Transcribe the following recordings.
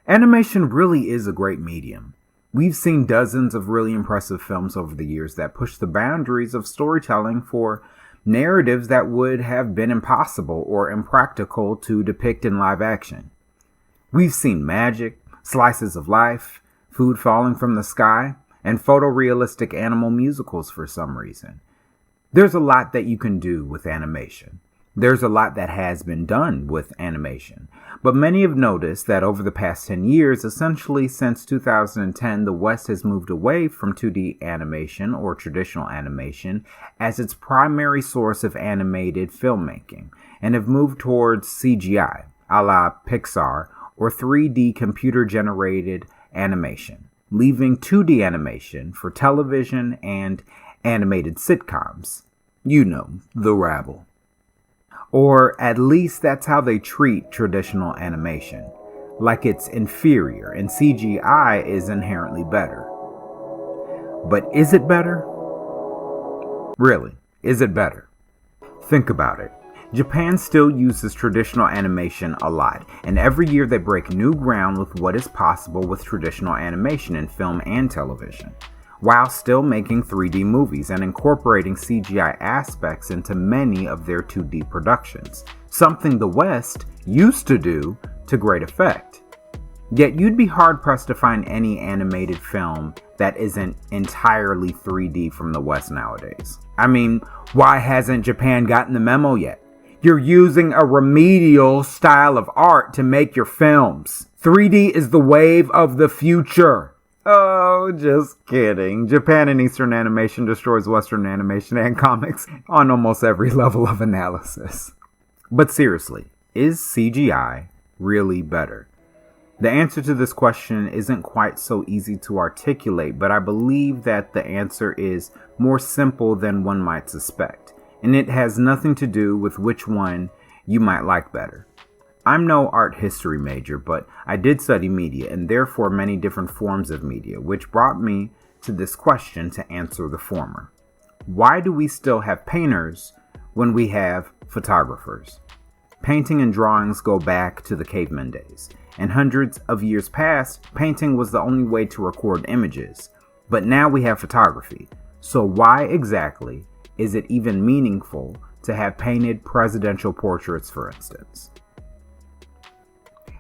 Animation really is a great medium. We've seen dozens of really impressive films over the years that push the boundaries of storytelling for narratives that would have been impossible or impractical to depict in live action. We've seen magic, slices of life, food falling from the sky, and photorealistic animal musicals for some reason. There's a lot that you can do with animation. There's a lot that has been done with animation, but many have noticed that over the past 10 years, essentially since 2010, the West has moved away from 2D animation or traditional animation as its primary source of animated filmmaking, and have moved towards CGI, a la Pixar, or 3D computer-generated animation, leaving 2D animation for television and animated sitcoms. You know, the rabble. Or at least that's how they treat traditional animation, like it's inferior and CGI is inherently better. But is it better? Really, is it better? Think about it. Japan still uses traditional animation a lot, and every year they break new ground with what is possible with traditional animation in film and television, while still making 3D movies and incorporating CGI aspects into many of their 2D productions, something the West used to do to great effect. Yet you'd be hard-pressed to find any animated film that isn't entirely 3D from the West nowadays. I mean, why hasn't Japan gotten the memo yet? You're using a remedial style of art to make your films. 3D is the wave of the future. Oh, just kidding. Japan and Eastern animation destroys Western animation and comics on almost every level of analysis. But seriously, is CGI really better? The answer to this question isn't quite so easy to articulate, but I believe that the answer is more simple than one might suspect, and it has nothing to do with which one you might like better. I'm no art history major, but I did study media and therefore many different forms of media, which brought me to this question to answer the former. Why do we still have painters when we have photographers? Painting and drawings go back to the caveman days, and hundreds of years past, painting was the only way to record images. But now we have photography. So why exactly is it even meaningful to have painted presidential portraits, for instance?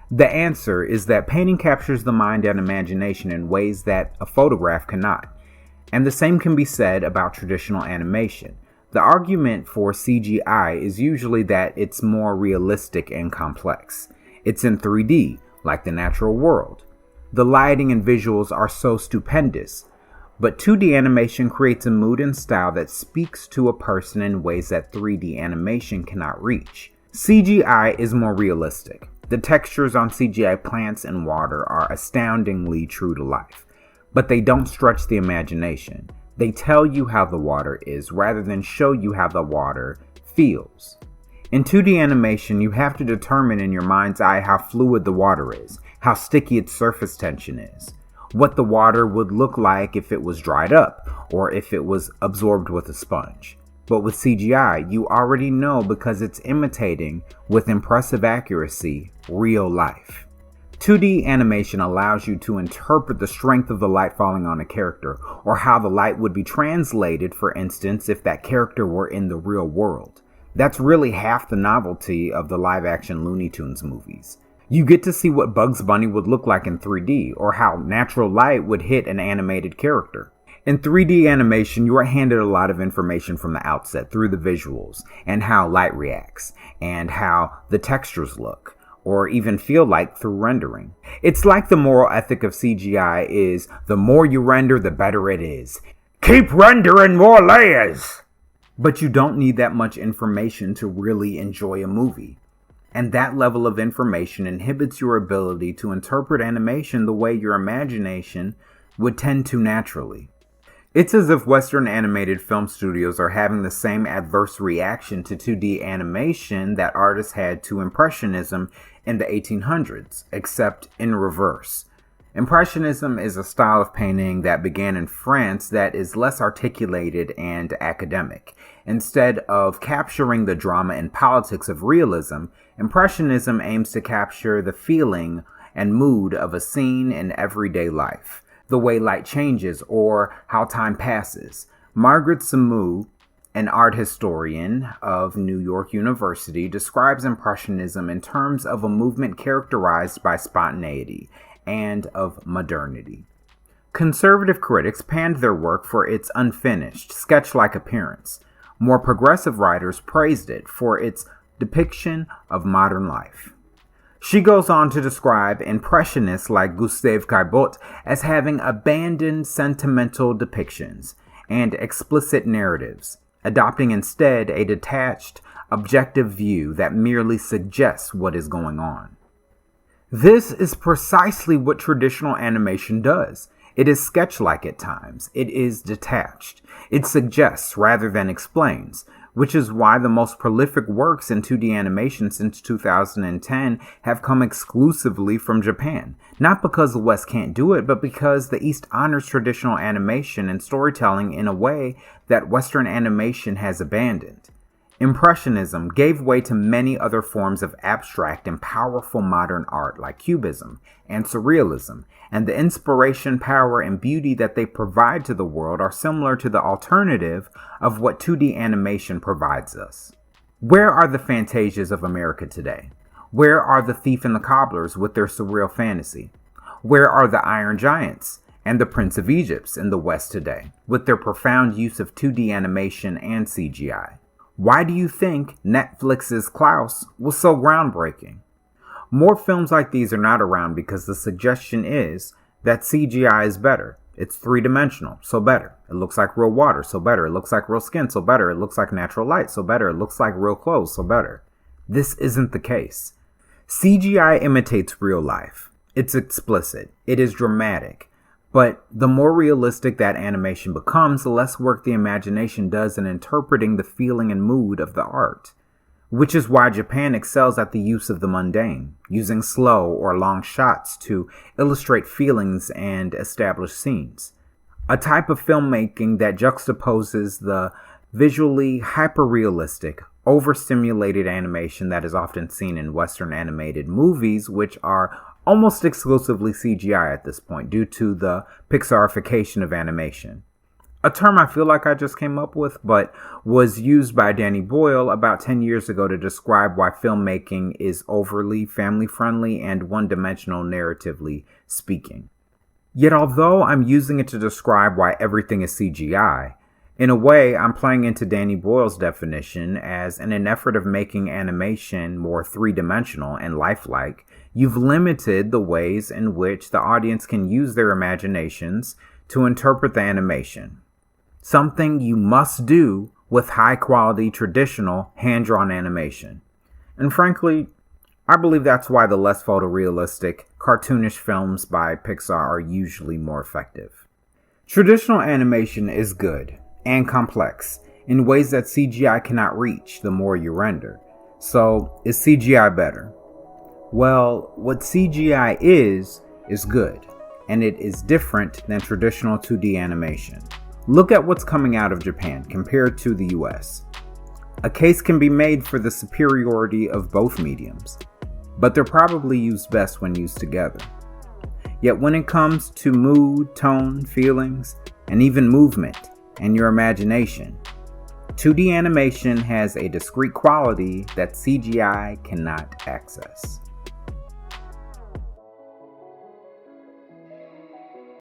The answer is that painting captures the mind and imagination in ways that a photograph cannot. And the same can be said about traditional animation. The argument for CGI is usually that it's more realistic and complex. It's in 3D, like the natural world. The lighting and visuals are so stupendous. But 2D animation creates a mood and style that speaks to a person in ways that 3D animation cannot reach. CGI is more realistic. The textures on CGI plants and water are astoundingly true to life, but they don't stretch the imagination. They tell you how the water is rather than show you how the water feels. In 2D animation, you have to determine in your mind's eye how fluid the water is, how sticky its surface tension is, what the water would look like if it was dried up, or if it was absorbed with a sponge. But with CGI, you already know because it's imitating, with impressive accuracy, real life. 2D animation allows you to interpret the strength of the light falling on a character, or how the light would be translated, for instance, if that character were in the real world. That's really half the novelty of the live-action Looney Tunes movies. You get to see what Bugs Bunny would look like in 3D, or how natural light would hit an animated character. In 3D animation, you are handed a lot of information from the outset through the visuals, and how light reacts, and how the textures look, or even feel like through rendering. It's like the moral ethic of CGI is, the more you render, the better it is. Keep rendering more layers! But you don't need that much information to really enjoy a movie. And that level of information inhibits your ability to interpret animation the way your imagination would tend to naturally. It's as if Western animated film studios are having the same adverse reaction to 2D animation that artists had to Impressionism in the 1800s, except in reverse. Impressionism is a style of painting that began in France that is less articulated and academic. Instead of capturing the drama and politics of realism, Impressionism aims to capture the feeling and mood of a scene in everyday life, the way light changes or how time passes. Margaret Samu, an art historian of New York University, describes Impressionism in terms of a movement characterized by spontaneity and of modernity. Conservative critics panned their work for its unfinished, sketch-like appearance. More progressive writers praised it for its depiction of modern life. She goes on to describe Impressionists like Gustave Caillebotte as having abandoned sentimental depictions and explicit narratives, adopting instead a detached, objective view that merely suggests what is going on. This is precisely what traditional animation does. It is sketch-like at times. It is detached. It suggests rather than explains, which is why the most prolific works in 2D animation since 2010 have come exclusively from Japan. Not because the West can't do it, but because the East honors traditional animation and storytelling in a way that Western animation has abandoned. Impressionism gave way to many other forms of abstract and powerful modern art like Cubism and Surrealism, and the inspiration, power, and beauty that they provide to the world are similar to the alternative of what 2D animation provides us. Where are the Fantasias of America today? Where are the Thief and the Cobblers with their surreal fantasy? Where are the Iron Giants and the Prince of Egypt in the West today, with their profound use of 2D animation and CGI? Why do you think Netflix's Klaus was so groundbreaking? More films like these are not around because the suggestion is that CGI is better. It's three-dimensional, so better. It looks like real water, so better. It looks like real skin, so better. It looks like natural light, so better. It looks like real clothes, so better. This isn't the case. CGI imitates real life. It's explicit. It is dramatic. But the more realistic that animation becomes, the less work the imagination does in interpreting the feeling and mood of the art. Which is why Japan excels at the use of the mundane, using slow or long shots to illustrate feelings and establish scenes. A type of filmmaking that juxtaposes the visually hyper-realistic, overstimulated animation that is often seen in Western animated movies, which are almost exclusively CGI at this point due to the Pixarification of animation. A term I feel like I just came up with, but was used by Danny Boyle about 10 years ago to describe why filmmaking is overly family-friendly and one-dimensional narratively speaking. Yet although I'm using it to describe why everything is CGI, in a way I'm playing into Danny Boyle's definition as in an effort of making animation more three-dimensional and lifelike, you've limited the ways in which the audience can use their imaginations to interpret the animation. Something you must do with high-quality, traditional, hand-drawn animation. And frankly, I believe that's why the less photorealistic, cartoonish films by Pixar are usually more effective. Traditional animation is good and complex in ways that CGI cannot reach the more you render. So, is CGI better? Well, what CGI is good, and it is different than traditional 2D animation. Look at what's coming out of Japan compared to the US. A case can be made for the superiority of both mediums, but they're probably used best when used together. Yet when it comes to mood, tone, feelings, and even movement and your imagination, 2D animation has a discrete quality that CGI cannot access.